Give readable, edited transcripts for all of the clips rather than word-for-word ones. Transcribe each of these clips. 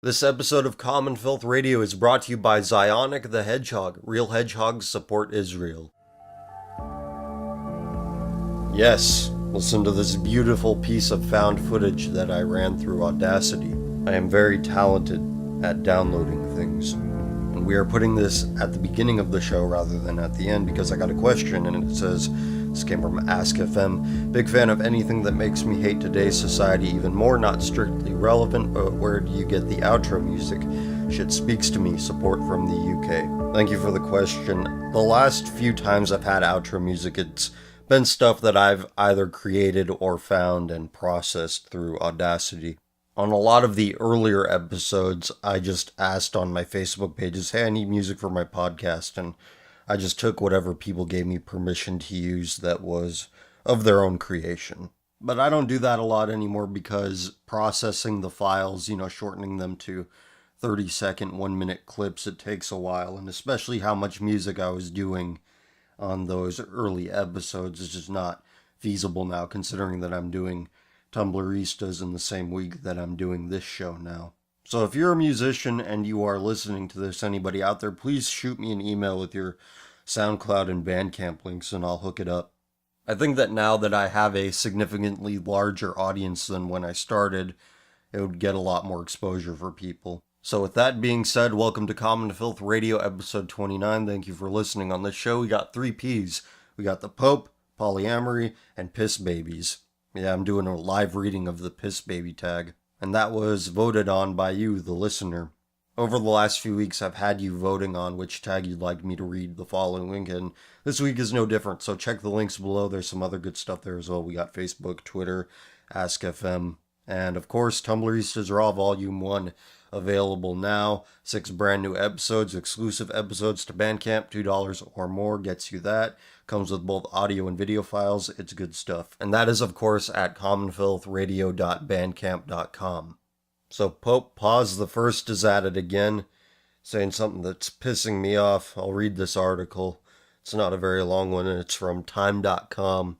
This episode of Common Filth Radio is brought to you by Zionic the Hedgehog. Real hedgehogs support Israel. Yes, listen to this beautiful piece of found footage that I ran through Audacity. I am very talented at downloading things. And we are putting this at the beginning of the show rather than at the end because I got a question and it says, this came from Ask FM. Big fan of anything that makes me hate today's society even more, not strictly relevant, but where do you get the outro music? Shit speaks to me. Support from the UK. Thank you for the question. The last few times I've had outro music, it's been stuff that I've either created or found and processed through Audacity. On a lot of the earlier episodes, I just asked on my Facebook pages, hey, I need music for my podcast, and I just took whatever people gave me permission to use that was of their own creation. But I don't do that a lot anymore because processing the files, shortening them to 30-second, 1-minute clips, it takes a while. And especially how much music I was doing on those early episodes is just not feasible now, considering that I'm doing Tumblristas in the same week that I'm doing this show now. So if you're a musician and you are listening to this, anybody out there, please shoot me an email with your SoundCloud and Bandcamp links and I'll hook it up. I think that now that I have a significantly larger audience than when I started, it would get a lot more exposure for people. So with that being said, welcome to Common Filth Radio episode 29. Thank you for listening. On this show, we got 3 Ps. We got the Pope, polyamory, and PISSBABYs. Yeah, I'm doing a live reading of the PISSBABY tag. And that was voted on by you, the listener. Over the last few weeks, I've had you voting on which tag you'd like me to read the following week, and this week is no different, so check the links below. There's some other good stuff there as well. We got Facebook, Twitter, Ask FM, and of course, Tumblristas Raw Volume 1 available now. 6 brand new episodes, exclusive episodes to Bandcamp, $2 or more gets you that. Comes with both audio and video files. It's good stuff. And that is, of course, at commonfilthradio.bandcamp.com. So Pope Pause the First is at it again, saying something that's pissing me off. I'll read this article. It's not a very long one, and it's from time.com.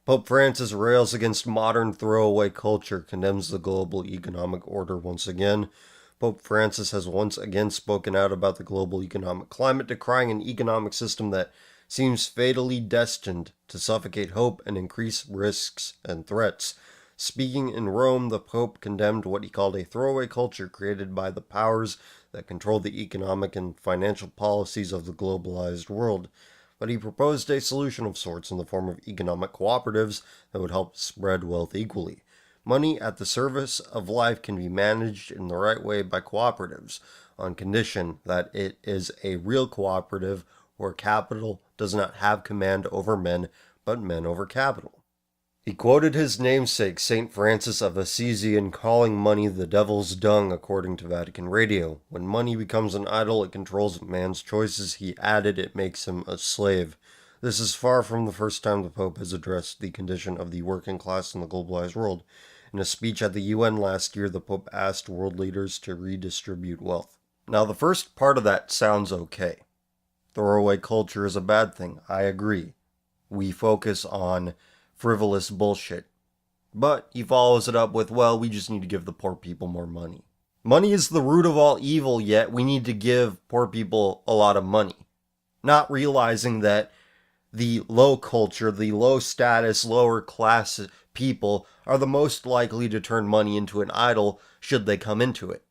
Pope Francis rails against modern throwaway culture, condemns the global economic order once again. Pope Francis has once again spoken out about the global economic climate, decrying an economic system that seems fatally destined to suffocate hope and increase risks and threats. Speaking in Rome, the Pope condemned what he called a throwaway culture created by the powers that control the economic and financial policies of the globalized world. But he proposed a solution of sorts in the form of economic cooperatives that would help spread wealth equally. Money at the service of life can be managed in the right way by cooperatives, on condition that it is a real cooperative where capital does not have command over men, but men over capital. He quoted his namesake, St. Francis of Assisi, in calling money the devil's dung, according to Vatican Radio. When money becomes an idol, it controls man's choices. He added, it makes him a slave. This is far from the first time the Pope has addressed the condition of the working class in the globalized world. In a speech at the UN last year, the Pope asked world leaders to redistribute wealth. Now, the first part of that sounds okay. Throwaway culture is a bad thing. I agree. We focus on frivolous bullshit. But he follows it up with, well, we just need to give the poor people more money. Money is the root of all evil, yet we need to give poor people a lot of money. Not realizing that the low culture, the low status, lower class people are the most likely to turn money into an idol should they come into it.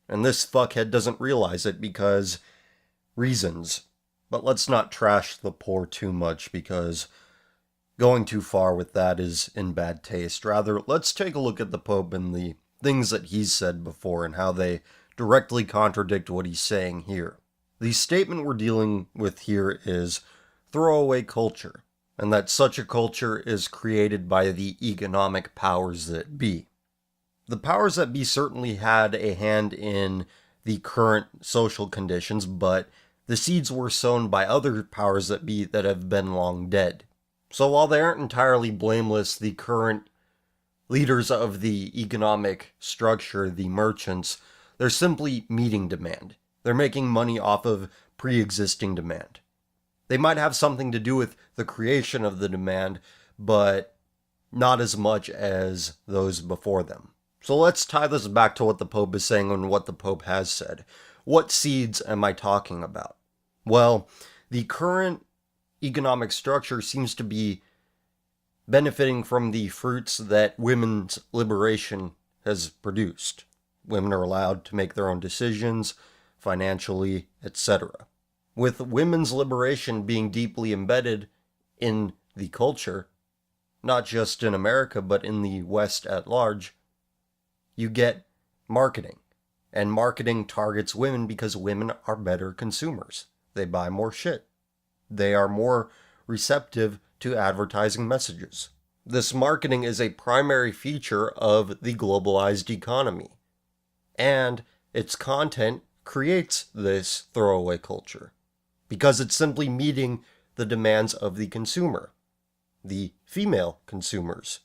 And this fuckhead doesn't realize it because reasons. But let's not trash the poor too much because going too far with that is in bad taste. Rather, let's take a look at the Pope and the things that he's said before and how they directly contradict what he's saying here. The statement we're dealing with here is throwaway culture, and that such a culture is created by the economic powers that be. The powers that be certainly had a hand in the current social conditions, but the seeds were sown by other powers that be that have been long dead. So while they aren't entirely blameless, the current leaders of the economic structure, the merchants, they're simply meeting demand. They're making money off of pre-existing demand. They might have something to do with the creation of the demand, but not as much as those before them. So let's tie this back to what the Pope is saying and what the Pope has said. What seeds am I talking about? Well, the current economic structure seems to be benefiting from the fruits that women's liberation has produced. Women are allowed to make their own decisions, financially, etc. With women's liberation being deeply embedded in the culture, not just in America, but in the West at large, you get marketing. And marketing targets women because women are better consumers. They buy more shit. They are more receptive to advertising messages. This marketing is a primary feature of the globalized economy. And its content creates this throwaway culture because it's simply meeting the demands of the consumer, the female consumers.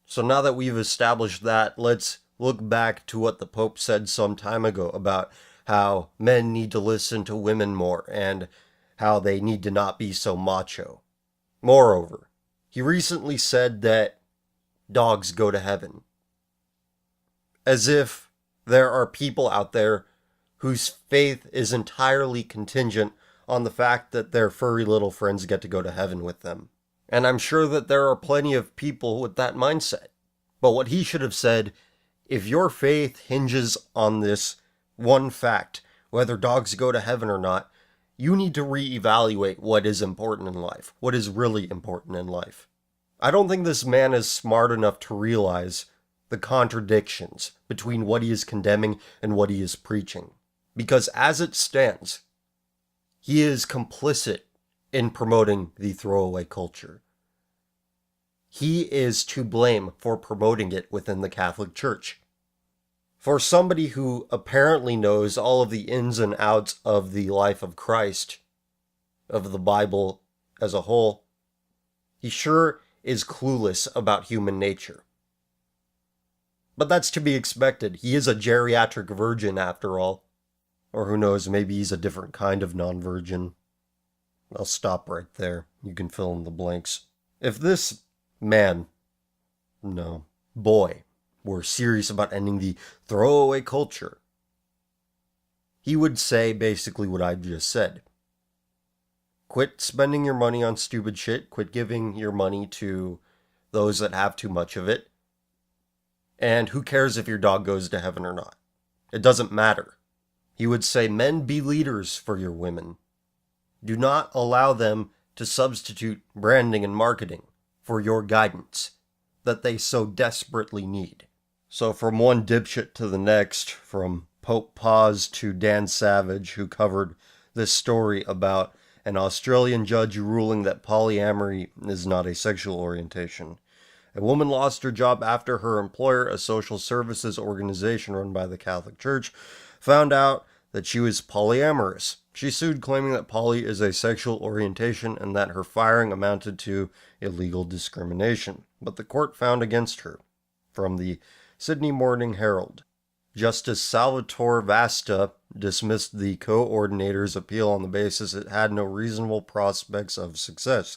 So now that we've established that, let's look back to what the Pope said some time ago about how men need to listen to women more and how they need to not be so macho. Moreover, he recently said that dogs go to heaven. As if there are people out there whose faith is entirely contingent on the fact that their furry little friends get to go to heaven with them. And I'm sure that there are plenty of people with that mindset. But what he should have said, if your faith hinges on this one fact, whether dogs go to heaven or not, you need to reevaluate what is important in life, what is really important in life. I don't think this man is smart enough to realize the contradictions between what he is condemning and what he is preaching. Because as it stands, he is complicit in promoting the throwaway culture. He is to blame for promoting it within the Catholic Church. For somebody who apparently knows all of the ins and outs of the life of Christ, of the Bible as a whole, he sure is clueless about human nature. But that's to be expected. He is a geriatric virgin after all. Or who knows, maybe he's a different kind of non-virgin. I'll stop right there. You can fill in the blanks. If this boy, were serious about ending the throwaway culture, he would say basically what I just said. Quit spending your money on stupid shit. Quit giving your money to those that have too much of it. And who cares if your dog goes to heaven or not? It doesn't matter. He would say, men, be leaders for your women. Do not allow them to substitute branding and marketing for your guidance that they so desperately need. So from one dipshit to the next, from Pope Paz to Dan Savage, who covered this story about an Australian judge ruling that polyamory is not a sexual orientation. A woman lost her job after her employer, a social services organization run by the Catholic Church, found out that she was polyamorous. She sued, claiming that poly is a sexual orientation and that her firing amounted to illegal discrimination. But the court found against her. From the Sydney Morning Herald, Justice Salvatore Vasta dismissed the coordinator's appeal on the basis it had no reasonable prospects of success.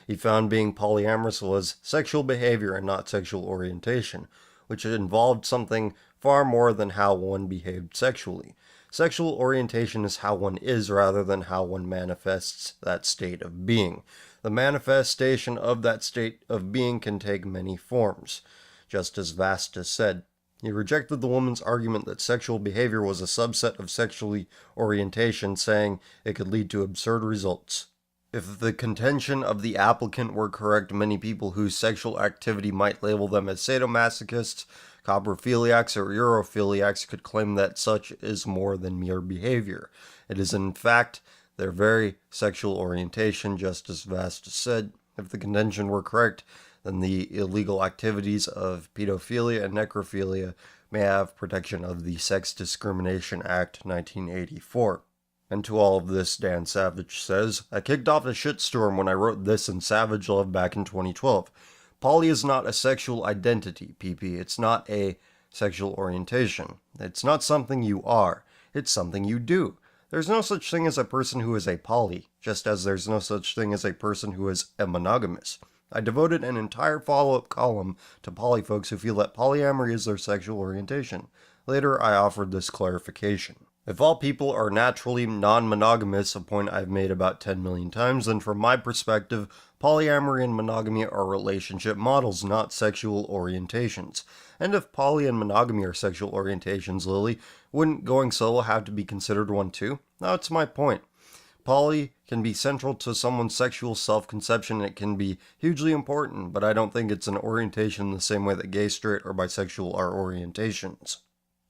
He found being polyamorous was sexual behavior and not sexual orientation, which involved something far more than how one behaved sexually. Sexual orientation is how one is rather than how one manifests that state of being. The manifestation of that state of being can take many forms. Just as Vasta said, he rejected the woman's argument that sexual behavior was a subset of sexual orientation, saying it could lead to absurd results. If the contention of the applicant were correct, many people whose sexual activity might label them as sadomasochists, coprophiliacs, or urophiliacs could claim that such is more than mere behavior. It is in fact their very sexual orientation, just as Vasta said. If the contention were correct, then the illegal activities of pedophilia and necrophilia may have protection of the Sex Discrimination Act 1984. And to all of this, Dan Savage says, I kicked off a shitstorm when I wrote this in Savage Love back in 2012. Poly is not a sexual identity, PP. It's not a sexual orientation. It's not something you are. It's something you do. There's no such thing as a person who is a poly, just as there's no such thing as a person who is a monogamous. I devoted an entire follow-up column to poly folks who feel that polyamory is their sexual orientation. Later, I offered this clarification. If all people are naturally non-monogamous, a point I've made about 10 million times, then from my perspective, polyamory and monogamy are relationship models, not sexual orientations. And if poly and monogamy are sexual orientations, Lily, wouldn't going solo have to be considered one too? That's my point. Poly can be central to someone's sexual self-conception and it can be hugely important, but I don't think it's an orientation in the same way that gay, straight, or bisexual are orientations.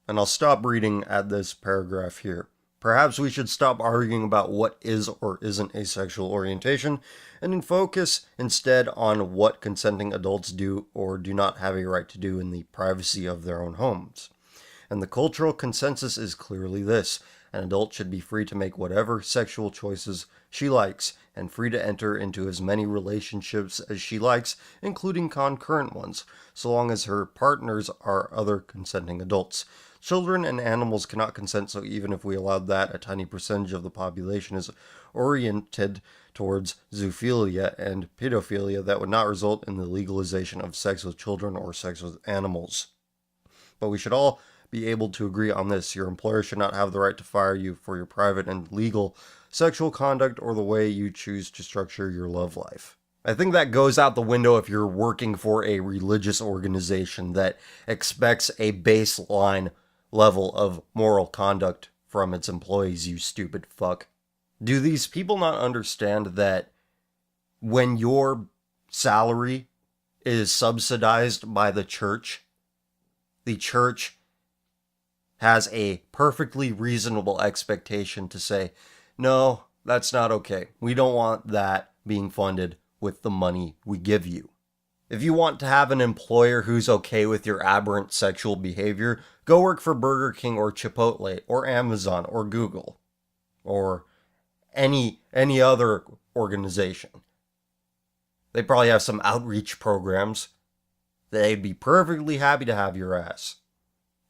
And I'll stop reading at this paragraph here. Perhaps we should stop arguing about what is or isn't a sexual orientation and focus instead on what consenting adults do or do not have a right to do in the privacy of their own homes. And the cultural consensus is clearly this: an adult should be free to make whatever sexual choices she likes and free to enter into as many relationships as she likes, including concurrent ones, so long as her partners are other consenting adults. Children and animals cannot consent, so even if we allowed that, a tiny percentage of the population is oriented towards zoophilia and pedophilia that would not result in the legalization of sex with children or sex with animals. But we should all be able to agree on this: your employer should not have the right to fire you for your private and legal sexual conduct or the way you choose to structure your love life. I think that goes out the window if you're working for a religious organization that expects a baseline level of moral conduct from its employees, you stupid fuck. Do these people not understand that when your salary is subsidized by the church has a perfectly reasonable expectation to say, no, that's not okay. We don't want that being funded with the money we give you. If you want to have an employer who's okay with your aberrant sexual behavior, go work for Burger King or Chipotle or Amazon or Google or any other organization. They probably have some outreach programs. They'd be perfectly happy to have your ass.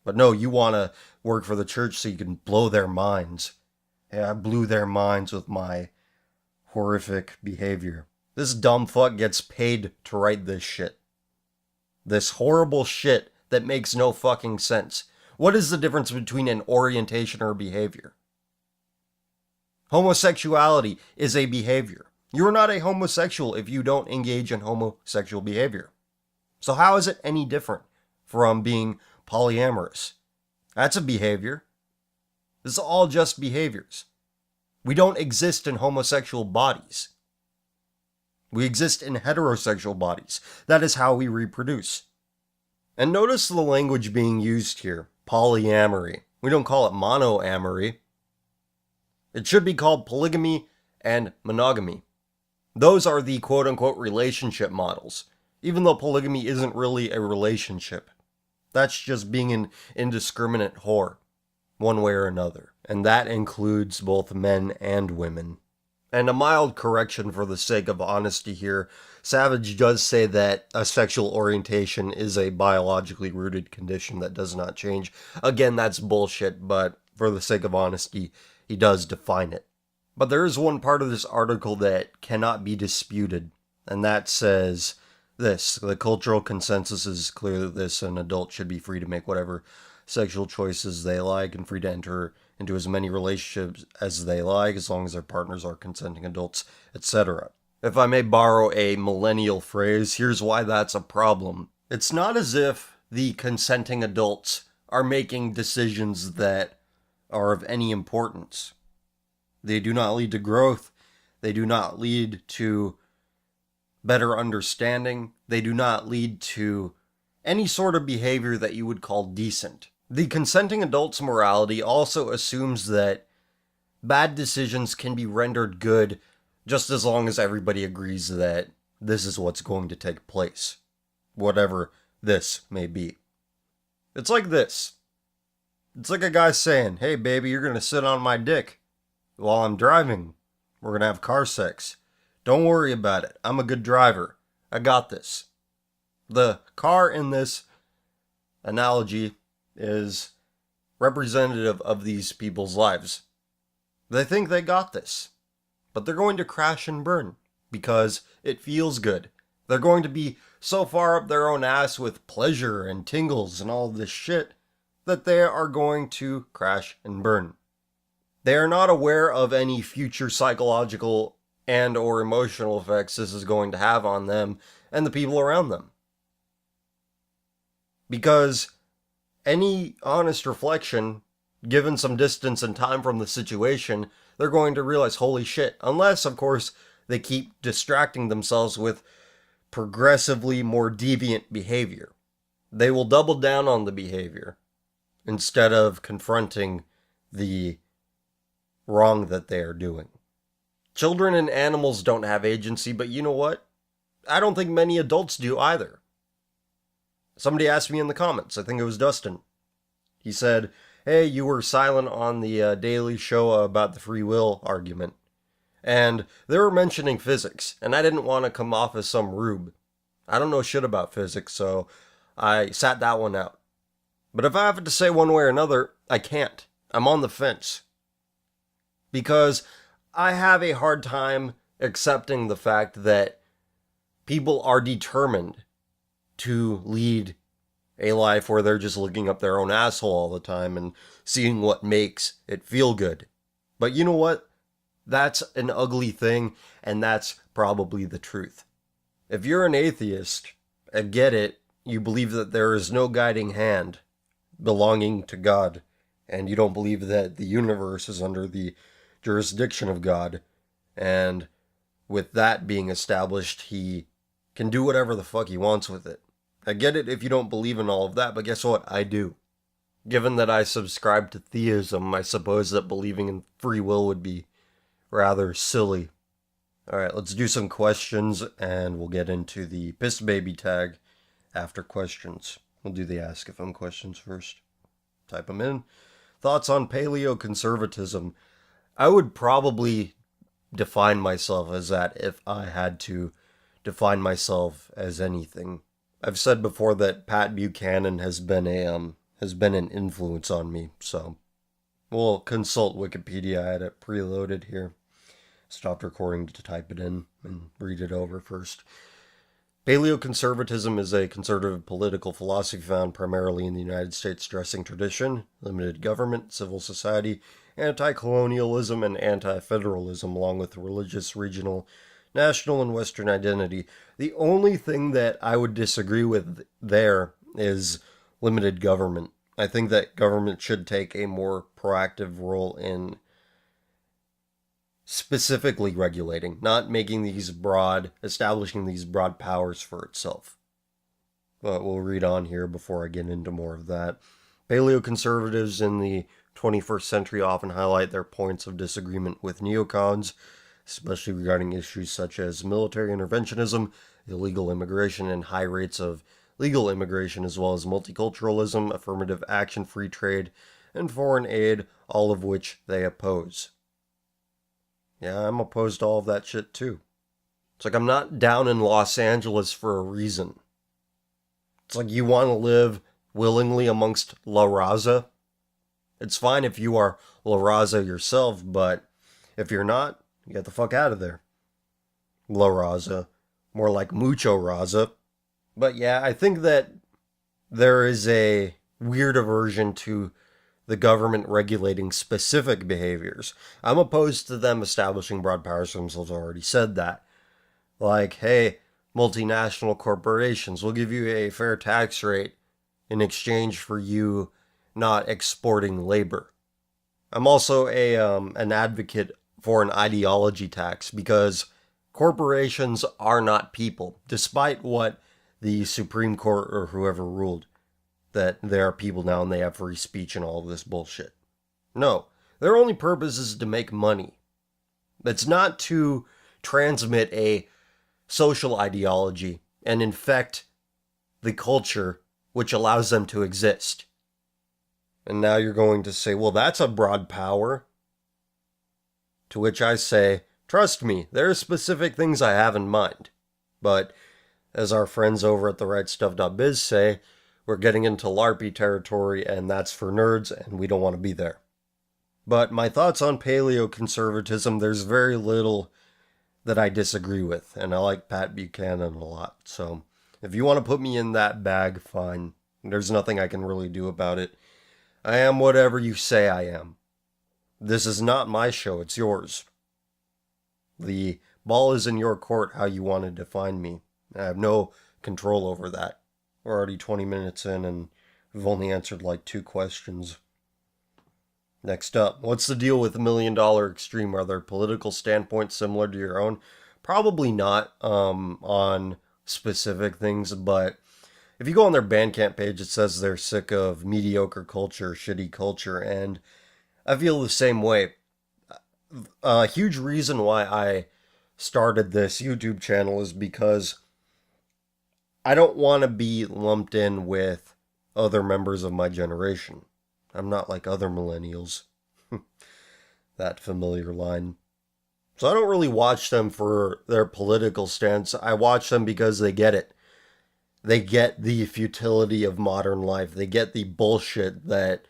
But no, you want to work for the church so you can blow their minds. Yeah, I blew their minds with my horrific behavior. This dumb fuck gets paid to write this shit. This horrible shit that makes no fucking sense. What is the difference between an orientation or a behavior? Homosexuality is a behavior. You're not a homosexual if you don't engage in homosexual behavior. So how is it any different from being polyamorous? That's a behavior. This is all just behaviors. We don't exist in homosexual bodies. We exist in heterosexual bodies. That is how we reproduce. And notice the language being used here. Polyamory. We don't call it monoamory. It should be called polygamy and monogamy. Those are the quote-unquote relationship models, even though polygamy isn't really a relationship. That's just being an indiscriminate whore, one way or another. And that includes both men and women. And a mild correction for the sake of honesty here, Savage does say that a sexual orientation is a biologically rooted condition that does not change. Again, that's bullshit, but for the sake of honesty, he does define it. But there is one part of this article that cannot be disputed, and that says this: the cultural consensus is clearly this: an adult should be free to make whatever sexual choices they like and free to enter into as many relationships as they like, as long as their partners are consenting adults, etc. If I may borrow a millennial phrase, here's why that's a problem. It's not as if the consenting adults are making decisions that are of any importance. They do not lead to growth. They do not lead to better understanding. They do not lead to any sort of behavior that you would call decent. The consenting adult's morality also assumes that bad decisions can be rendered good just as long as everybody agrees that this is what's going to take place, whatever this may be. It's like this. It's like a guy saying, hey baby, you're going to sit on my dick while I'm driving. We're going to have car sex. Don't worry about it. I'm a good driver. I got this. The car in this analogy is representative of these people's lives. They think they got this, but they're going to crash and burn because it feels good. They're going to be so far up their own ass with pleasure and tingles and all this shit that they are going to crash and burn. They are not aware of any future psychological and or emotional effects this is going to have on them and the people around them. Because any honest reflection, given some distance and time from the situation, they're going to realize, holy shit, unless, of course, they keep distracting themselves with progressively more deviant behavior. They will double down on the behavior instead of confronting the wrong that they are doing. Children and animals don't have agency, but you know what? I don't think many adults do either. Somebody asked me in the comments, I think it was Dustin. He said, hey, you were silent on the Daily Show about the free will argument. And they were mentioning physics, and I didn't want to come off as some rube. I don't know shit about physics, so I sat that one out. But if I have to say one way or another, I can't. I'm on the fence. Because I have a hard time accepting the fact that people are determined to lead a life where they're just looking up their own asshole all the time and seeing what makes it feel good. But you know what? That's an ugly thing, and that's probably the truth. If you're an atheist, I get it, you believe that there is no guiding hand belonging to God, and you don't believe that the universe is under the jurisdiction of God, and with that being established, he can do whatever the fuck he wants with it. I get it if you don't believe in all of that, but guess what? I do. Given that I subscribe to theism, I suppose that believing in free will would be rather silly. Alright, let's do some questions, and we'll get into the PISSBABY tag after questions. We'll do the Ask FM questions first. Type them in. Thoughts on paleoconservatism? I would probably define myself as that if I had to define myself as anything. I've said before that Pat Buchanan has been an influence on me, so we'll consult Wikipedia. I had it preloaded here. Stopped recording to type it in and read it over first. Paleoconservatism is a conservative political philosophy found primarily in the United States, stressing tradition, limited government, civil society, anti-colonialism, and anti-federalism, along with religious, regional, national, and Western identity. The only thing that I would disagree with there is limited government. I think that government should take a more proactive role in specifically regulating, not making establishing these broad powers for itself. But we'll read on here before I get into more of that. Paleoconservatives in the 21st century often highlight their points of disagreement with neocons, especially regarding issues such as military interventionism, illegal immigration, and high rates of legal immigration, as well as multiculturalism, affirmative action, free trade, and foreign aid, all of which they oppose. Yeah, I'm opposed to all of that shit too. It's like I'm not down in Los Angeles for a reason. It's like you want to live willingly amongst La Raza. It's fine if you are La Raza yourself, but if you're not, get the fuck out of there. La Raza. More like Mucho Raza. But yeah, I think that there is a weird aversion to the government regulating specific behaviors. I'm opposed to them establishing broad powers for themselves. I already said that. Like, hey, multinational corporations, we'll give you a fair tax rate in exchange for you not exporting labor. I'm also an advocate for an ideology tax because corporations are not people, despite what the Supreme Court or whoever ruled, that there are people now and they have free speech and all of this bullshit. No, their only purpose is to make money. It's not to transmit a social ideology and infect the culture which allows them to exist. And now you're going to say, well, that's a broad power. To which I say, trust me, there are specific things I have in mind. But as our friends over at therightstuff.biz say, we're getting into LARPy territory, and that's for nerds, and we don't want to be there. But my thoughts on paleoconservatism, there's very little that I disagree with, and I like Pat Buchanan a lot. So if you want to put me in that bag, fine. There's nothing I can really do about it. I am whatever you say I am. This is not my show, it's yours. The ball is in your court how you want to define me. I have no control over that. We're already 20 minutes in and we've only answered like 2 questions. Next up, what's the deal with $1 Million Extreme? Are their political standpoints similar to your own? Probably not on specific things, but if you go on their Bandcamp page, it says they're sick of mediocre culture, shitty culture, and I feel the same way. A huge reason why I started this YouTube channel is because I don't want to be lumped in with other members of my generation. I'm not like other millennials. That familiar line. So I don't really watch them for their political stance. I watch them because they get it. They get the futility of modern life. They get the bullshit that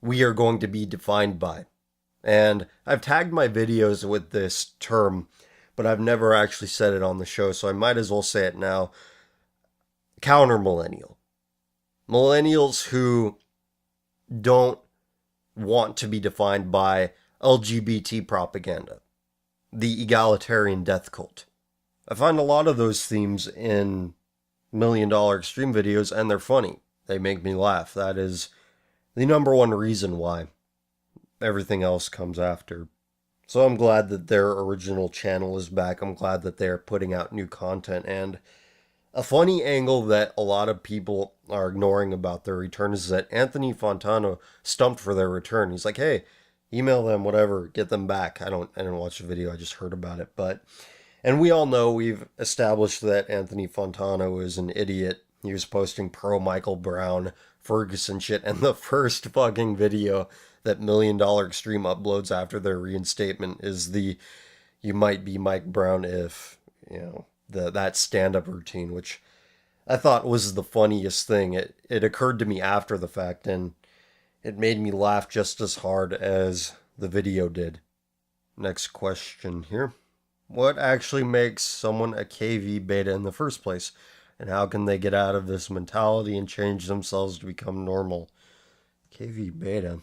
we are going to be defined by. And I've tagged my videos with this term, but I've never actually said it on the show, so I might as well say it now. Counter-millennial. Millennials who don't want to be defined by LGBT propaganda. The egalitarian death cult. I find a lot of those themes in $1 Million Extreme videos, and they're funny. They make me laugh. That is the number one reason why. Everything else comes after. So I'm glad that their original channel is back. I'm glad that they're putting out new content. And a funny angle that a lot of people are ignoring about their return is that Anthony Fontano stumped for their return. He's like, hey, email them, whatever, get them back. I didn't watch the video, I just heard about it. And we all know, we've established that Anthony Fontano is an idiot. He was posting pro Michael Brown, Ferguson shit, and the first fucking video that $1 Million Extreme uploads after their reinstatement is the "you might be Mike Brown if," that stand-up routine, which I thought was the funniest thing. It occurred to me after the fact, and it made me laugh just as hard as the video did. Next question here. What actually makes someone a KV beta in the first place? And how can they get out of this mentality and change themselves to become normal? KV beta.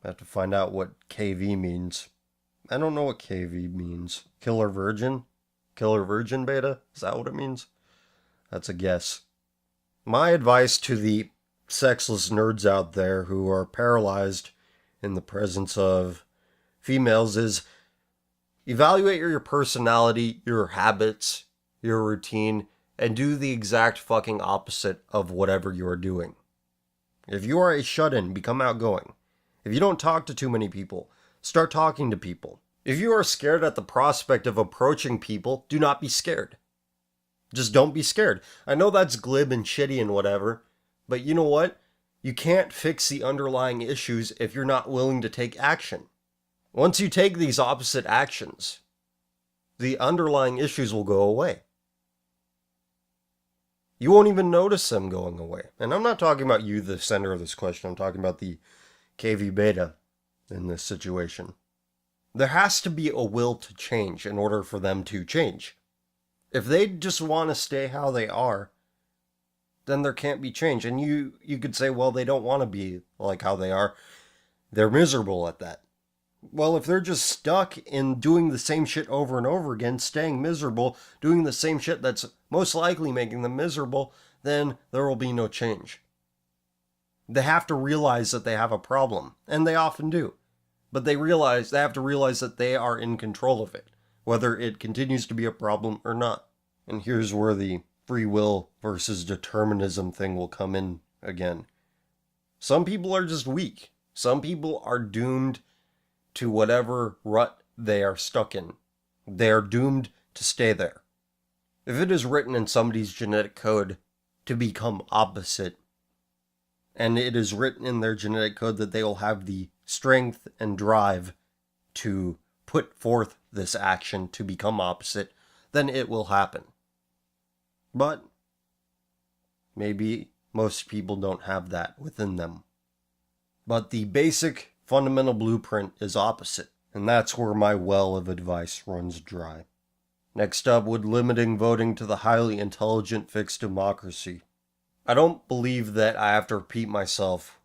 I have to find out what KV means. I don't know what KV means. Killer Virgin? Killer Virgin beta? Is that what it means? That's a guess. My advice to the sexless nerds out there who are paralyzed in the presence of females is evaluate your personality, your habits, your routine, and do the exact fucking opposite of whatever you are doing. If you are a shut-in, become outgoing. If you don't talk to too many people, start talking to people. If you are scared at the prospect of approaching people, do not be scared. Just don't be scared. I know that's glib and shitty and whatever, but you know what? You can't fix the underlying issues if you're not willing to take action. Once you take these opposite actions, the underlying issues will go away. You won't even notice them going away. And I'm not talking about you, the center of this question. I'm talking about the KV beta in this situation. There has to be a will to change in order for them to change. If they just want to stay how they are, then there can't be change. And you could say, well, they don't want to be like how they are. They're miserable at that. Well, if they're just stuck in doing the same shit over and over again, staying miserable, doing the same shit that's most likely making them miserable, then there will be no change. They have to realize that they have a problem, and they often do. But they have to realize that they are in control of it, whether it continues to be a problem or not. And here's where the free will versus determinism thing will come in again. Some people are just weak. Some people are doomed to whatever rut they are stuck in. They are doomed to stay there. If it is written in somebody's genetic code to become opposite, and it is written in their genetic code that they will have the strength and drive to put forth this action to become opposite, then it will happen. But maybe most people don't have that within them. But the basic fundamental blueprint is opposite. And that's where my well of advice runs dry. Next up, would limiting voting to the highly intelligent fix democracy? I don't believe that I have to repeat myself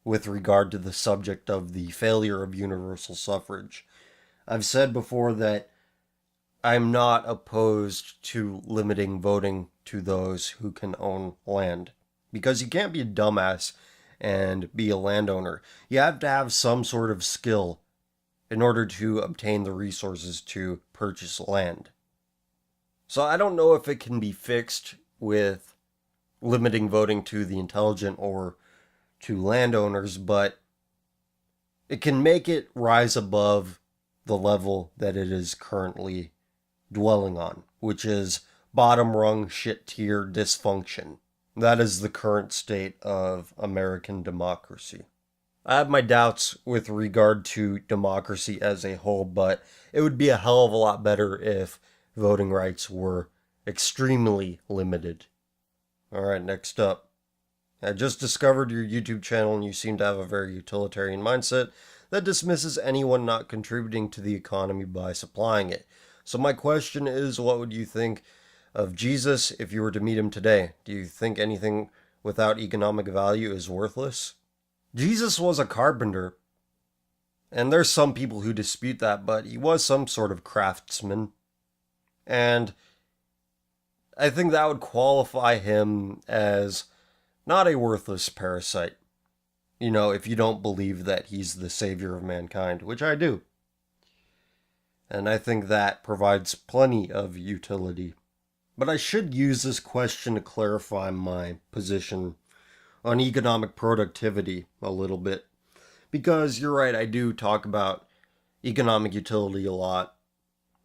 with regard to the subject of the failure of universal suffrage. I've said before that I'm not opposed to limiting voting to those who can own land. Because you can't be a dumbass and be a landowner. You have to have some sort of skill in order to obtain the resources to purchase land. So I don't know if it can be fixed with limiting voting to the intelligent or to landowners, but it can make it rise above the level that it is currently dwelling on, which is bottom rung shit tier dysfunction. That is the current state of American democracy. I have my doubts with regard to democracy as a whole, but it would be a hell of a lot better if voting rights were extremely limited. Alright, next up. I just discovered your YouTube channel and you seem to have a very utilitarian mindset that dismisses anyone not contributing to the economy by supplying it. So my question is, what would you think of Jesus if you were to meet him today? Do you think anything without economic value is worthless? Jesus was a carpenter, and there's some people who dispute that, but he was some sort of craftsman. And I think that would qualify him as not a worthless parasite. You know, if you don't believe that he's the savior of mankind, which I do. And I think that provides plenty of utility. But I should use this question to clarify my position on economic productivity a little bit. Because you're right, I do talk about economic utility a lot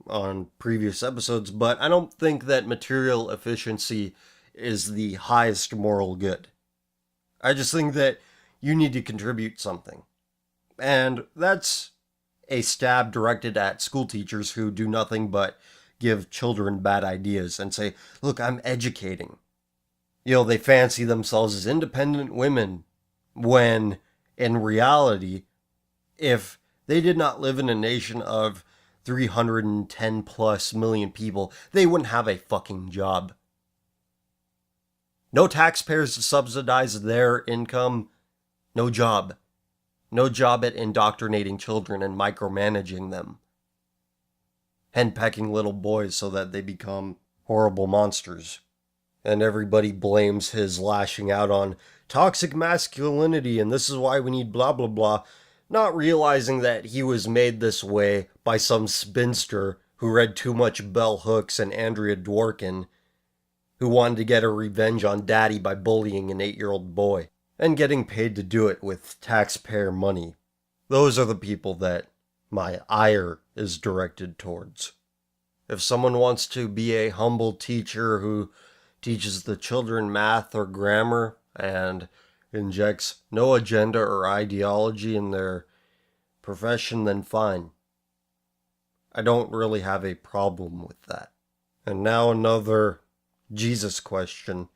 on previous episodes, but I don't think that material efficiency is the highest moral good. I just think that you need to contribute something. And that's a stab directed at school teachers who do nothing but give children bad ideas and say, look, I'm educating. You know, they fancy themselves as independent women when, in reality, if they did not live in a nation of 310 plus million people, they wouldn't have a fucking job. No taxpayers to subsidize their income, no job. No job at indoctrinating children and micromanaging them. Henpecking little boys so that they become horrible monsters. And everybody blames his lashing out on toxic masculinity and this is why we need blah blah blah, not realizing that he was made this way by some spinster who read too much Bell Hooks and Andrea Dworkin, who wanted to get her revenge on daddy by bullying an 8-year-old boy, and getting paid to do it with taxpayer money. Those are the people that my ire is directed towards. If someone wants to be a humble teacher who teaches the children math or grammar and injects no agenda or ideology in their profession, then fine. I don't really have a problem with that. And now another Jesus question.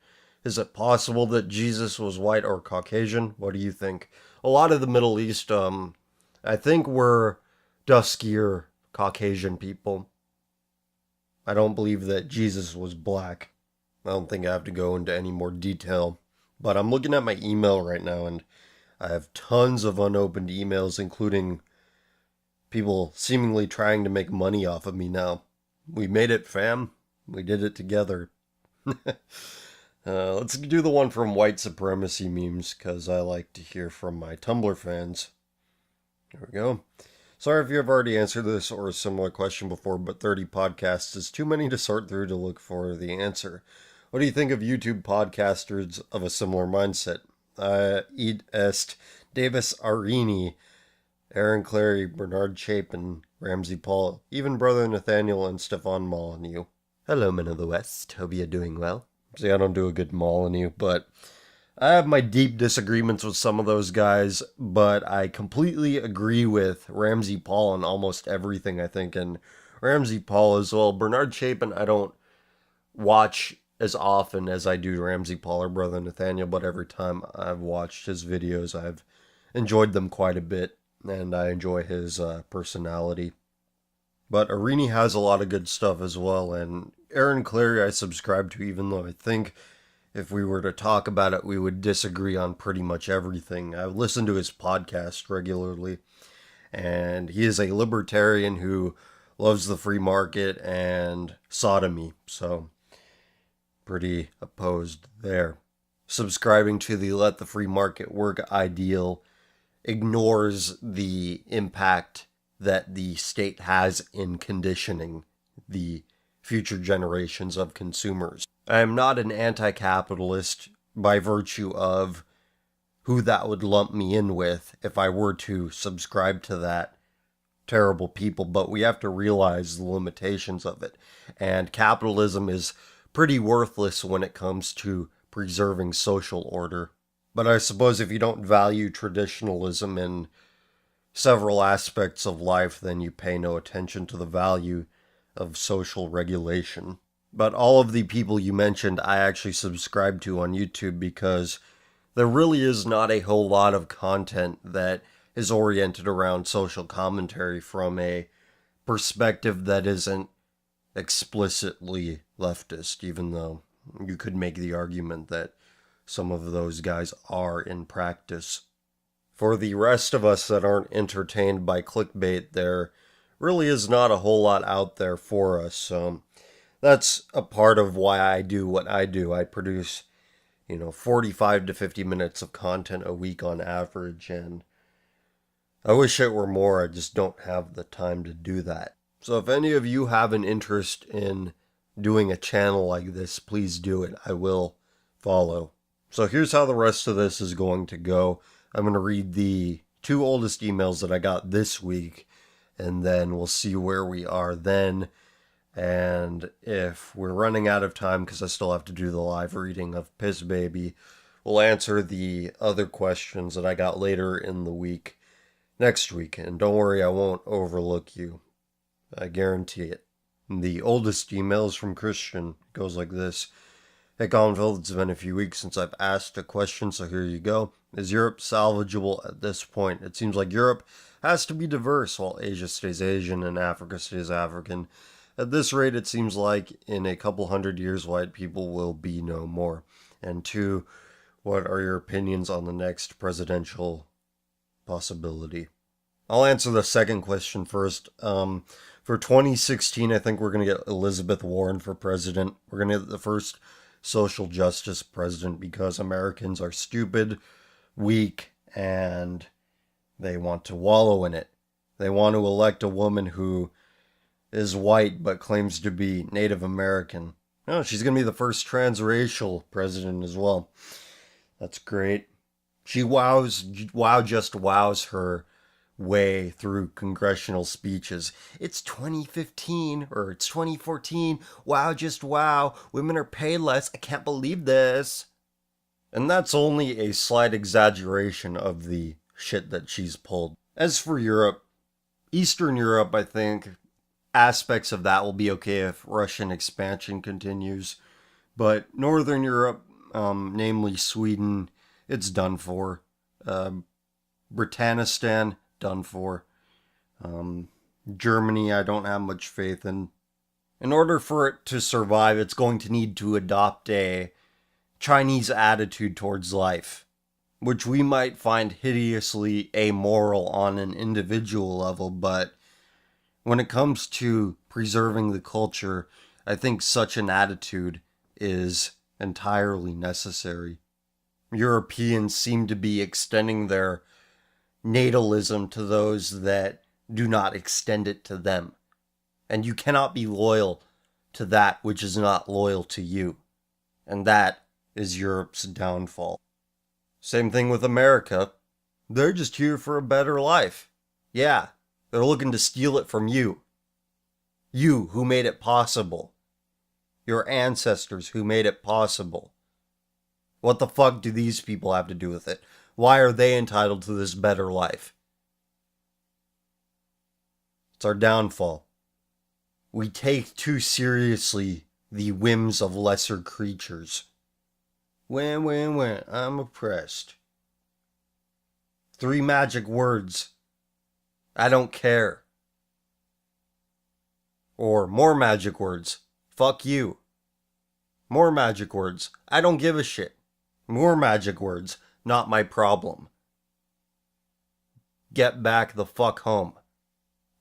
Is it possible that Jesus was white or Caucasian? What do you think? A lot of the Middle East, I think were duskier Caucasian people. I don't believe that Jesus was black. I don't think I have to go into any more detail. But I'm looking at my email right now, and I have tons of unopened emails, including people seemingly trying to make money off of me now. We made it, fam. We did it together. Let's do the one from white supremacy memes, because I like to hear from my Tumblr fans. There we go. Sorry if you have already answered this or a similar question before, but 30 podcasts is too many to sort through to look for the answer. What do you think of YouTube podcasters of a similar mindset? Ed Est, Davis Arini, Aaron Clary, Bernard Chapin, Ramsey Paul, even Brother Nathaniel and Stefan Molyneux. Hello, men of the West. Hope you're doing well. See, I don't do a good Molyneux, but I have my deep disagreements with some of those guys, but I completely agree with Ramsey Paul on almost everything, I think, and Ramsey Paul as well. Bernard Chapin, I don't watch as often as I do Ramsey Paul or Brother Nathaniel, but every time I've watched his videos, I've enjoyed them quite a bit. and I enjoy his personality. But Arini has a lot of good stuff as well, and Aaron Clary I subscribe to, even though I think if we were to talk about it, we would disagree on pretty much everything. I listen to his podcast regularly, and he is a libertarian who loves the free market and sodomy, so pretty opposed there. Subscribing to the let the free market work ideal ignores the impact that the state has in conditioning the future generations of consumers. I am not an anti-capitalist by virtue of who that would lump me in with if I were to subscribe to that terrible people, but we have to realize the limitations of it. And capitalism is pretty worthless when it comes to preserving social order. But I suppose if you don't value traditionalism in several aspects of life, then you pay no attention to the value of social regulation. But all of the people you mentioned, I actually subscribe to on YouTube because there really is not a whole lot of content that is oriented around social commentary from a perspective that isn't explicitly leftist, even though you could make the argument that some of those guys are in practice. For the rest of us that aren't entertained by clickbait, there really is not a whole lot out there for us. That's a part of why I do what I do. I produce, 45 to 50 minutes of content a week on average, and I wish it were more. I just don't have the time to do that. So if any of you have an interest in doing a channel like this, please do it. I will follow. So here's how the rest of this is going to go. I'm going to read the 2 oldest emails that I got this week, and then we'll see where we are then. And if we're running out of time, because I still have to do the live reading of PISSBABY, we'll answer the other questions that I got later in the week next week. And don't worry, I won't overlook you. I guarantee it. The oldest email is from Christian. It goes like this. Hey, Filth, it's been a few weeks since I've asked a question, so here you go. Is Europe salvageable at this point? It seems like Europe has to be diverse while Asia stays Asian and Africa stays African. At this rate, it seems like in a couple hundred years, white people will be no more. And 2, what are your opinions on the next presidential possibility? I'll answer the second question first. For 2016, I think we're going to get Elizabeth Warren for president. We're going to get the first social justice president because Americans are stupid, weak, and they want to wallow in it. They want to elect a woman who is white but claims to be Native American. Oh, she's going to be the first transracial president as well. That's great. She just wows her way through congressional speeches. It's 2015 or it's 2014. Wow, just wow. Women are paid less. I can't believe this. And that's only a slight exaggeration of the shit that she's pulled. As for Europe, Eastern Europe, I think aspects of that will be okay if Russian expansion continues. But Northern Europe, namely Sweden, it's done for. Britannistan, done for. Germany, I don't have much faith in. In order for it to survive, it's going to need to adopt a Chinese attitude towards life, which we might find hideously amoral on an individual level, but when it comes to preserving the culture, I think such an attitude is entirely necessary. Europeans seem to be extending their natalism to those that do not extend it to them. And you cannot be loyal to that which is not loyal to you. And that is Europe's downfall. Same thing with America. They're just here for a better life. Yeah, they're looking to steal it from you. You who made it possible. Your ancestors who made it possible. What the fuck do these people have to do with it? Why are they entitled to this better life? It's our downfall. We take too seriously the whims of lesser creatures. When, I'm oppressed. 3 magic words I don't care. Or more magic words. Fuck you. More magic words. I don't give a shit. More magic words. Not my problem. Get back the fuck home.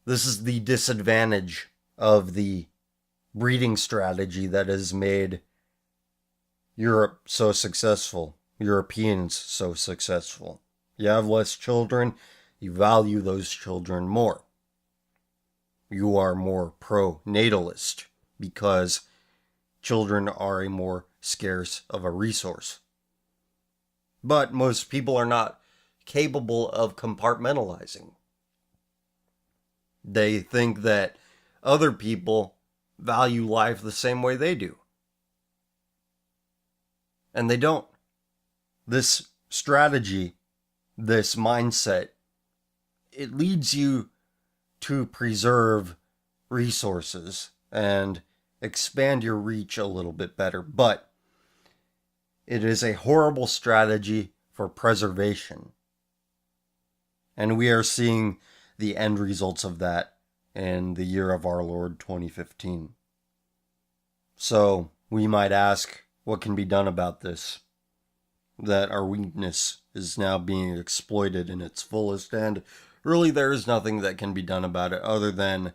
This is the disadvantage of the breeding strategy that has made Europe so successful. Europeans so successful. You have less children, you value those children more. You are more pro-natalist because children are a more scarce of a resource. But most people are not capable of compartmentalizing. They think that other people value life the same way they do. And they don't. This strategy, this mindset, it leads you to preserve resources and expand your reach a little bit better. But it is a horrible strategy for preservation. And we are seeing the end results of that in the year of our Lord 2015. So we might ask, what can be done about this? That our weakness is now being exploited in its fullest, and really there is nothing that can be done about it other than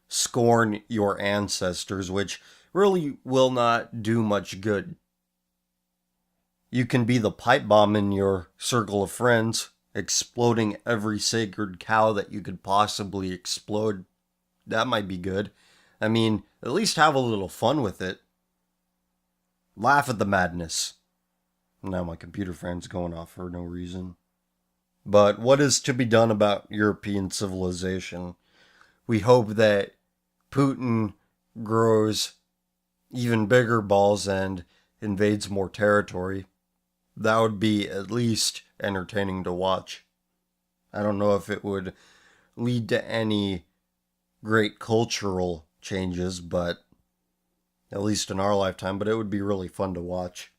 scorn your ancestors, which really will not do much good. You can be the pipe bomb in your circle of friends, exploding every sacred cow that you could possibly explode. That might be good. I mean, at least have a little fun with it. Laugh at the madness. Now my computer fan's going off for no reason. But what is to be done about European civilization? We hope that Putin grows even bigger balls and invades more territory. That would be at least entertaining to watch. I don't know if it would lead to any great cultural changes, but at least in our lifetime, but it would be really fun to watch.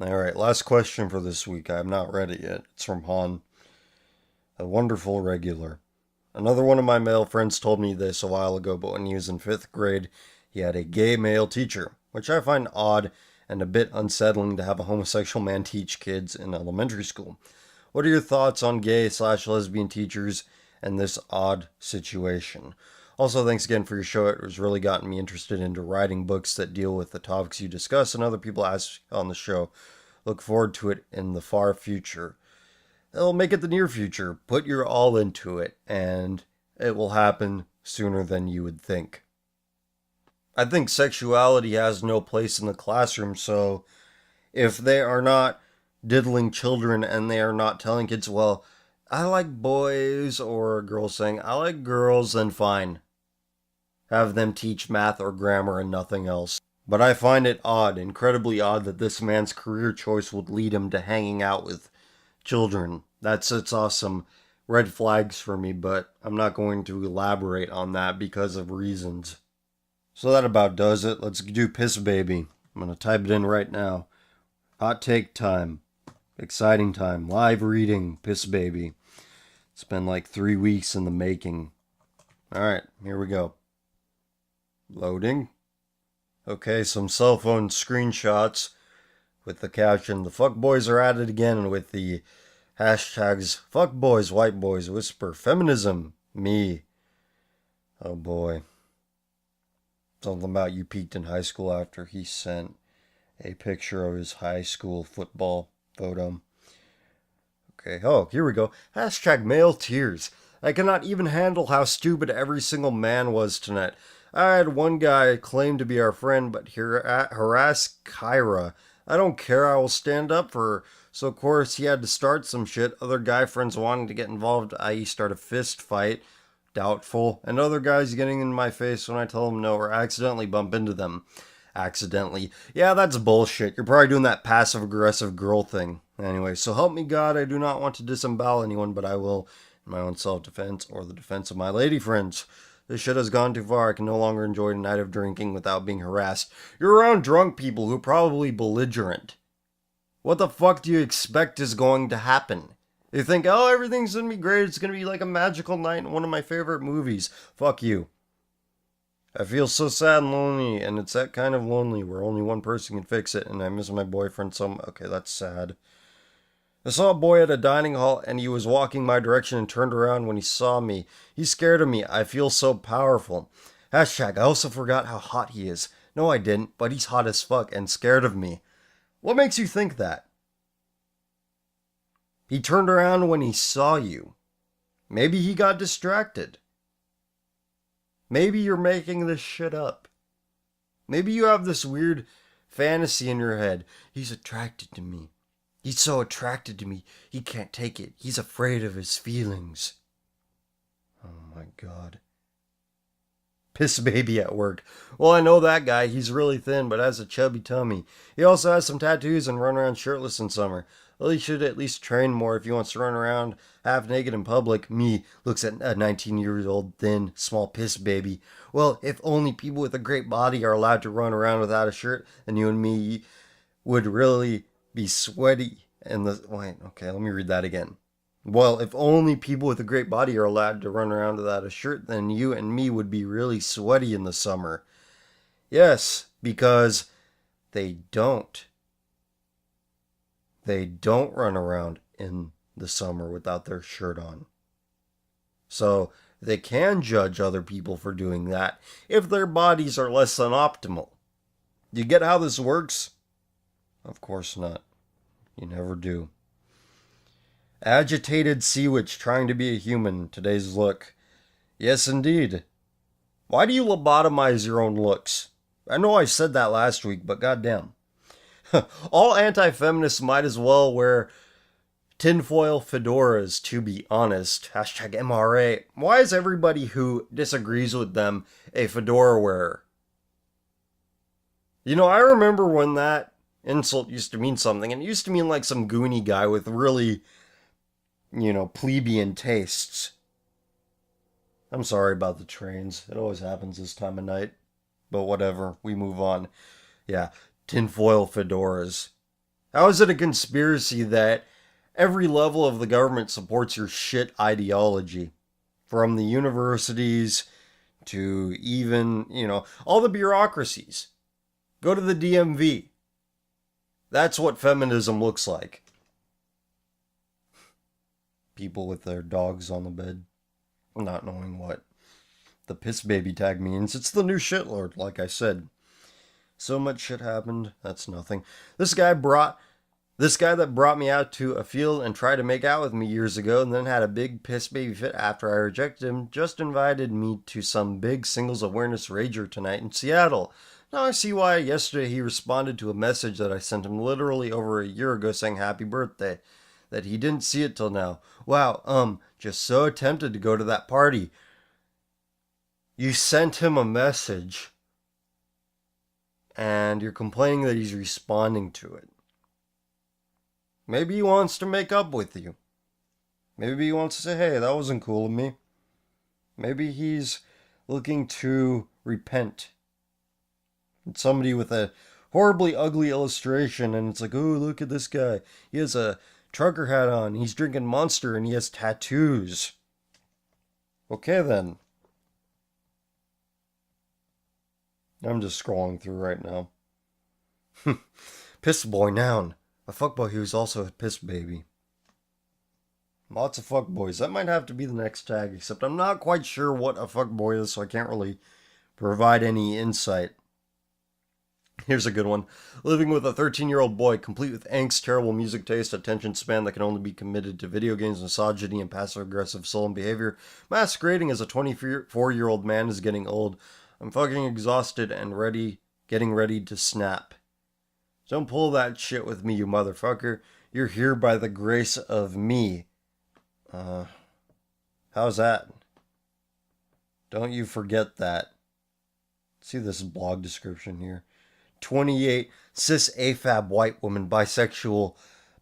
Alright, last question for this week. I have not read it yet. It's from Han, a wonderful regular. Another one of my male friends told me this a while ago, but when he was in 5th grade, he had a gay male teacher, which I find odd and a bit unsettling to have a homosexual man teach kids in elementary school. What are your thoughts on gay/lesbian teachers and this odd situation? Also, thanks again for your show. It has really gotten me interested into writing books that deal with the topics you discuss and other people ask on the show. Look forward to it in the far future. It'll make it the near future. Put your all into it, and it will happen sooner than you would think. I think sexuality has no place in the classroom, so if they are not diddling children and they are not telling kids, well, I like boys, or a girl saying, I like girls, then fine. Have them teach math or grammar and nothing else. But I find it odd, incredibly odd, that this man's career choice would lead him to hanging out with children. That sets off some red flags for me, but I'm not going to elaborate on that because of reasons. So that about does it. Let's do PISSBABY. I'm going to type it in right now. Hot take time. Exciting time. Live reading PISSBABY. It's been like 3 weeks in the making. Alright, here we go. Loading. Okay, some cell phone screenshots with the caption, the fuckboys are at it again, and with the hashtags, fuckboys, white boys, whisper, feminism, me. Oh boy. Something about you peaked in high school after he sent a picture of his high school football photo. Okay, oh, here we go. Hashtag male tears. I cannot even handle how stupid every single man was tonight. I had one guy claim to be our friend, but harass Kyra. I don't care, I will stand up for her. So of course he had to start some shit. Other guy friends wanting to get involved, i.e. start a fist fight. Doubtful. And other guys getting in my face when I tell them no, or accidentally bump into them. Accidentally. Yeah, that's bullshit. You're probably doing that passive-aggressive girl thing. Anyway, so help me God, I do not want to disembowel anyone, but I will in my own self-defense or the defense of my lady friends. This shit has gone too far. I can no longer enjoy a night of drinking without being harassed. You're around drunk people who are probably belligerent. What the fuck do you expect is going to happen? You think, oh, everything's gonna be great. It's gonna be like a magical night in one of my favorite movies. Fuck you. I feel so sad and lonely, and it's that kind of lonely where only one person can fix it, and I miss my boyfriend so. Okay, that's sad. I saw a boy at a dining hall, and he was walking my direction and turned around when he saw me. He's scared of me. I feel so powerful. Hashtag, I also forgot how hot he is. No, I didn't, but he's hot as fuck and scared of me. What makes you think that? He turned around when he saw you. Maybe he got distracted. Maybe you're making this shit up. Maybe you have this weird fantasy in your head. He's attracted to me. He's so attracted to me, he can't take it. He's afraid of his feelings. Oh my god. Piss baby at work. Well, I know that guy. He's really thin, but has a chubby tummy. He also has some tattoos and run around shirtless in summer. Well, he should at least train more if he wants to run around half naked in public. Me looks at a 19-year-old thin, small piss baby. Well, if only people with a great body are allowed to run around without a shirt, then you and me would really be sweaty. And wait, okay, let me read that again. Well, if only people with a great body are allowed to run around without a shirt, then you and me would be really sweaty in the summer. Yes, because they don't. They don't run around in the summer without their shirt on. So they can judge other people for doing that if their bodies are less than optimal. Do you get how this works? Of course not. You never do. Agitated sea witch trying to be a human, today's look. Yes, indeed. Why do you lobotomize your own looks? I know I said that last week, but goddamn. All anti-feminists might as well wear tinfoil fedoras, to be honest. Hashtag MRA. Why is everybody who disagrees with them a fedora wearer? You know, I remember when that insult used to mean something, and it used to mean like some goony guy with really, plebeian tastes. I'm sorry about the trains. It always happens this time of night. But whatever, we move on. Yeah, tinfoil fedoras. How is it a conspiracy that every level of the government supports your shit ideology? From the universities to even, all the bureaucracies. Go to the DMV. That's what feminism looks like. People with their dogs on the bed, not knowing what the piss baby tag means. It's the new shitlord, like I said. So much shit happened, that's nothing. This guy that brought me out to a field and tried to make out with me years ago and then had a big piss baby fit after I rejected him, just invited me to some big singles awareness rager tonight in Seattle. Now I see why yesterday he responded to a message that I sent him literally over a year ago saying happy birthday. That he didn't see it till now. Wow, just so tempted to go to that party. You sent him a message and you're complaining that he's responding to it. Maybe he wants to make up with you. Maybe he wants to say, hey, that wasn't cool of me. Maybe he's looking to repent. It's somebody with a horribly ugly illustration, and it's like, oh, look at this guy. He has a trucker hat on, he's drinking Monster, and he has tattoos. Okay, then. I'm just scrolling through right now. Piss boy, noun. A fuckboy who's also a piss baby. Lots of fuckboys. That might have to be the next tag, except I'm not quite sure what a fuckboy is, so I can't really provide any insight. Here's a good one. Living with a 13-year-old boy, complete with angst, terrible music taste, attention span that can only be committed to video games, misogyny, and passive-aggressive sullen behavior, masquerading as a 24-year-old man is getting old. I'm fucking exhausted and getting ready to snap. Don't pull that shit with me, you motherfucker. You're here by the grace of me. How's that? Don't you forget that. See this blog description here. 28, cis AFAB white woman, bisexual,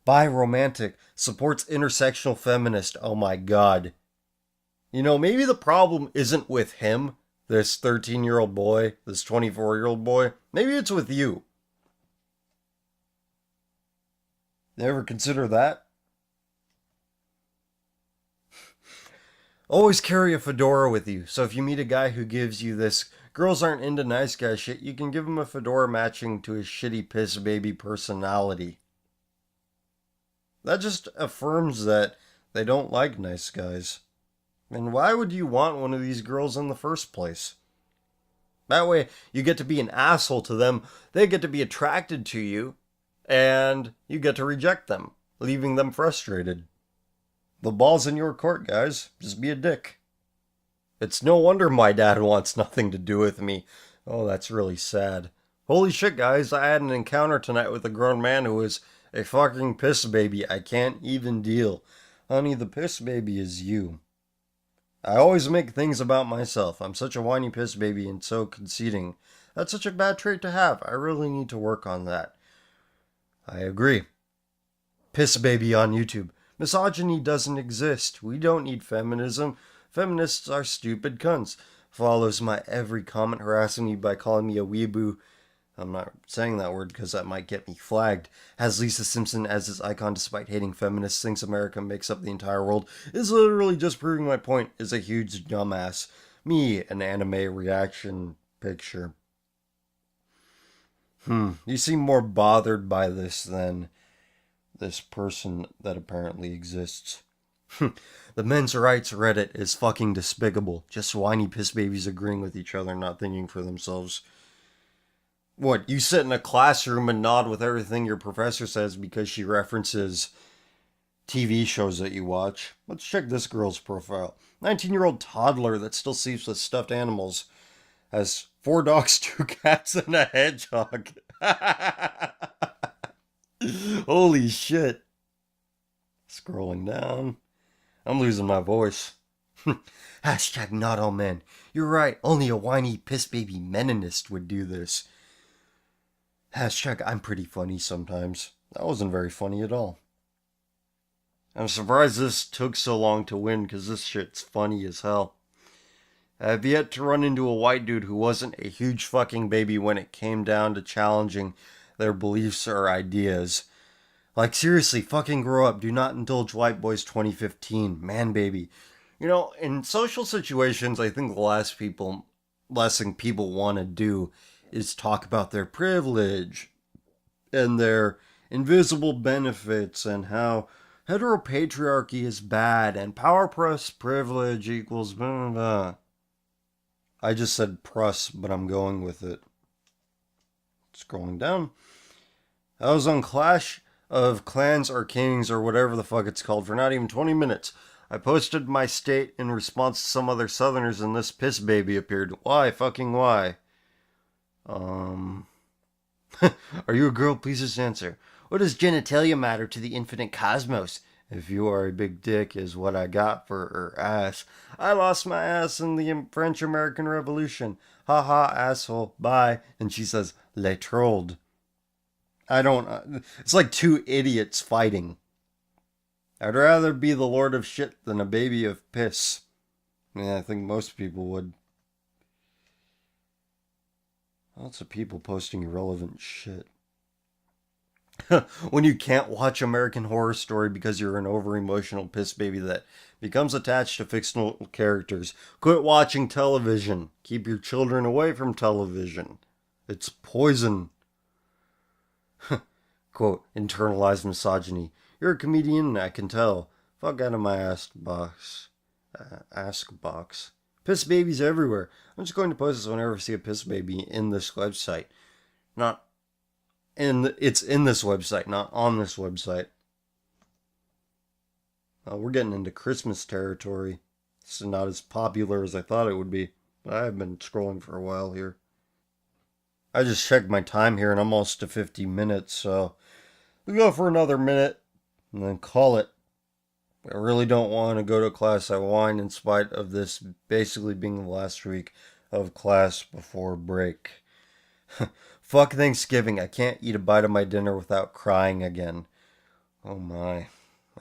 bi-romantic, supports intersectional feminist. Oh my god. Maybe the problem isn't with him, this 13-year-old boy, this 24-year-old boy. Maybe it's with you. You ever consider that? Always carry a fedora with you, so if you meet a guy who gives you this girls aren't into nice guy shit, you can give him a fedora matching to his shitty piss baby personality. That just affirms that they don't like nice guys. And why would you want one of these girls in the first place? That way, you get to be an asshole to them, they get to be attracted to you, and you get to reject them, leaving them frustrated. The ball's in your court, guys. Just be a dick. It's no wonder my dad wants nothing to do with me. Oh, that's really sad. Holy shit, guys, I had an encounter tonight with a grown man who is a fucking piss baby. I can't even deal. Honey, the piss baby is you. I always make things about myself. I'm such a whiny piss baby and so conceiting. That's such a bad trait to have. I really need to work on that. I agree. Piss baby on YouTube. Misogyny doesn't exist. We don't need feminism. Feminists are stupid cunts. Follows my every comment harassing me by calling me a weeboo. I'm not saying that word because that might get me flagged. Has Lisa Simpson as his icon despite hating feminists. Thinks America makes up the entire world. Is literally just proving my point. Is a huge dumbass. Me, an anime reaction picture. You seem more bothered by this than this person that apparently exists. The men's rights Reddit is fucking despicable. Just whiny piss babies agreeing with each other, not thinking for themselves. What, you sit in a classroom and nod with everything your professor says because she references TV shows that you watch? Let's check this girl's profile. 19-year-old toddler that still sleeps with stuffed animals. Has 4 dogs, 2 cats, and a hedgehog. Holy shit. Scrolling down. I'm losing my voice. Hashtag not all men. You're right, only a whiny piss baby meninist would do this. Hashtag I'm pretty funny sometimes. That wasn't very funny at all. I'm surprised this took so long to win because this shit's funny as hell. I have yet to run into a white dude who wasn't a huge fucking baby when it came down to challenging their beliefs or ideas. Like, seriously, fucking grow up. Do not indulge white boys 2015. Man, baby. You know, in social situations, I think the last thing people want to do is talk about their privilege and their invisible benefits and how heteropatriarchy is bad and power plus privilege equals blah, blah, blah. I just said prus, but I'm going with it. Scrolling down. I was on Clash of Clans or Kings or whatever the fuck it's called for not even 20 minutes. I posted my state in response to some other southerners and this piss baby appeared. Why? Fucking why? Are you a girl? Please just answer. What does genitalia matter to the infinite cosmos? If you are a big dick is what I got for her ass. I lost my ass in the French-American Revolution. Ha ha, asshole. Bye. And she says, les trolled. I don't... It's like 2 idiots fighting. I'd rather be the Lord of Shit than a baby of piss. Yeah, I think most people would. Lots of people posting irrelevant shit. When you can't watch American Horror Story because you're an over-emotional piss baby that becomes attached to fictional characters, quit watching television. Keep your children away from television. It's poison. Quote, internalized misogyny. You're a comedian, I can tell. Fuck out of my ask box. Piss babies everywhere. I'm just going to post this whenever I see a piss baby in this website. It's in this website, not on this website. We're getting into Christmas territory. It's not as popular as I thought it would be. But I've been scrolling for a while here. I just checked my time here and I'm almost to 50 minutes, so we'll go for another minute and then call it. I really don't want to go to class. I whine in spite of this basically being the last week of class before break. Fuck Thanksgiving. I can't eat a bite of my dinner without crying again. Oh my.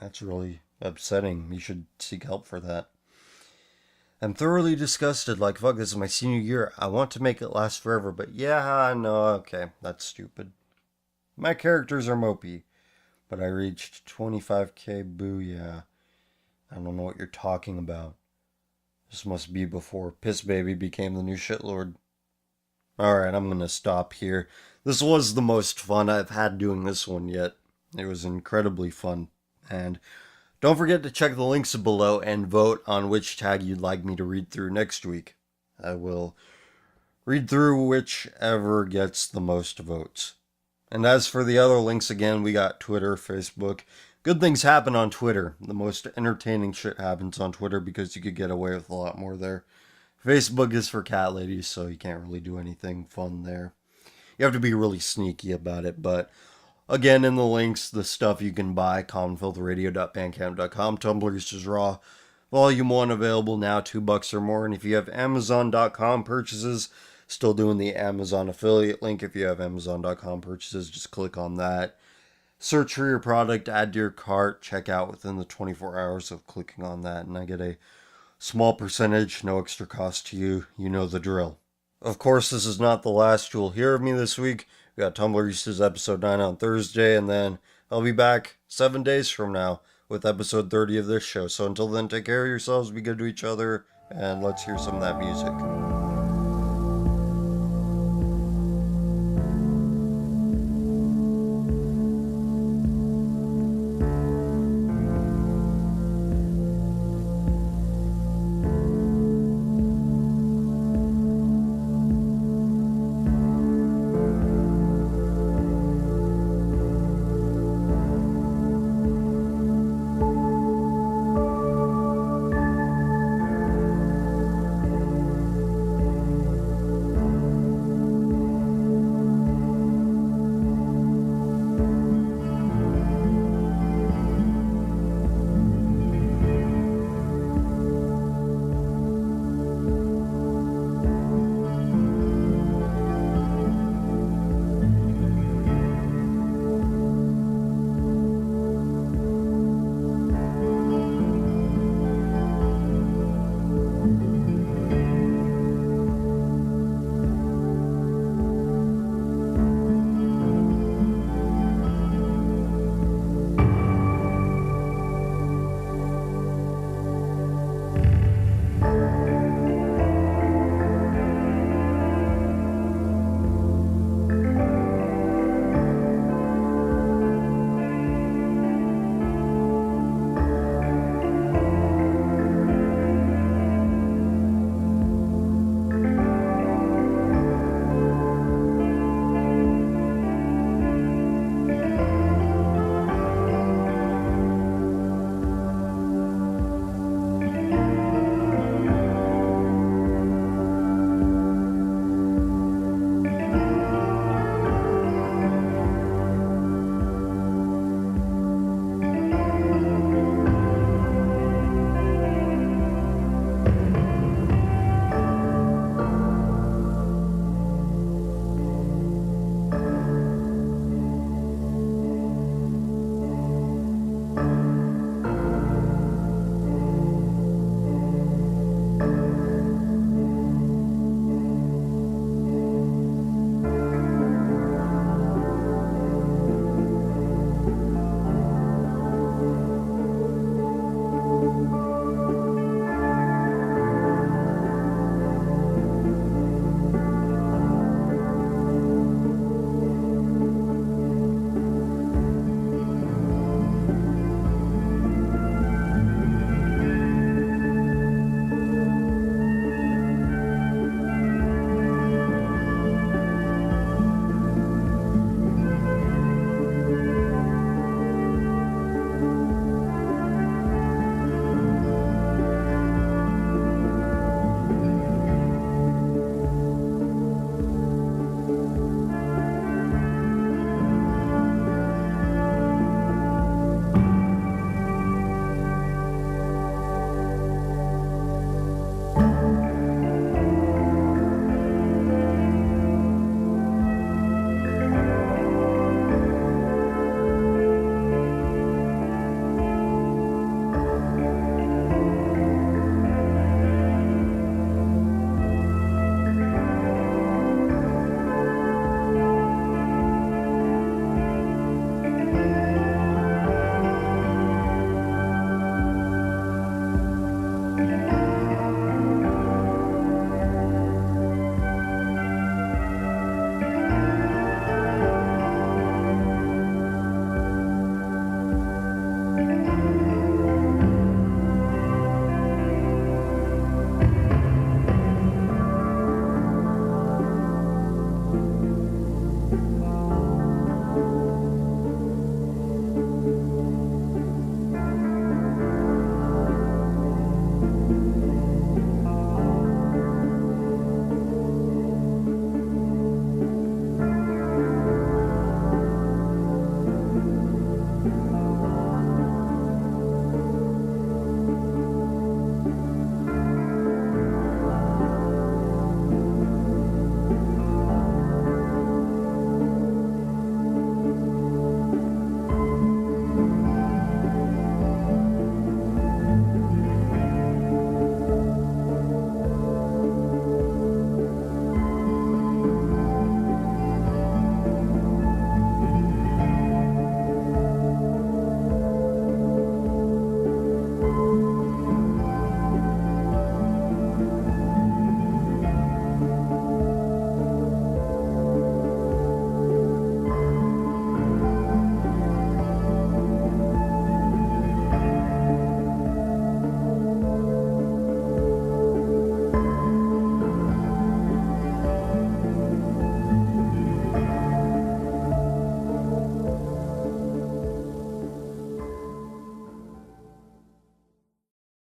That's really upsetting. You should seek help for that. I'm thoroughly disgusted. Like, fuck, this is my senior year. I want to make it last forever, but yeah, no, okay. That's stupid. My characters are mopey, but I reached 25k. Booyah. I don't know what you're talking about. This must be before PISSBABY became the new shitlord. Alright, I'm gonna stop here. This was the most fun I've had doing this one yet. It was incredibly fun. And don't forget to check the links below and vote on which tag you'd like me to read through next week. I will read through whichever gets the most votes. And as for the other links, again, we got Twitter, Facebook. Good things happen on Twitter. The most entertaining shit happens on Twitter because you could get away with a lot more there. Facebook is for cat ladies, so you can't really do anything fun there. You have to be really sneaky about it, but again, in the links, the stuff you can buy, commonfilthradio.bandcamp.com, Tumblr's is Raw, Volume 1 available now, $2 or more, and if you have Amazon.com purchases, still doing the Amazon affiliate link. If you have Amazon.com purchases, just click on that. Search for your product, add to your cart, check out within the 24 hours of clicking on that, and I get a small percentage, no extra cost to you. You know the drill. Of course, this is not the last you'll hear of me this week. We got Tumblr Easters episode 9 on Thursday, and then I'll be back 7 days from now with episode 30 of this show. So until then, take care of yourselves, be good to each other, and let's hear some of that music.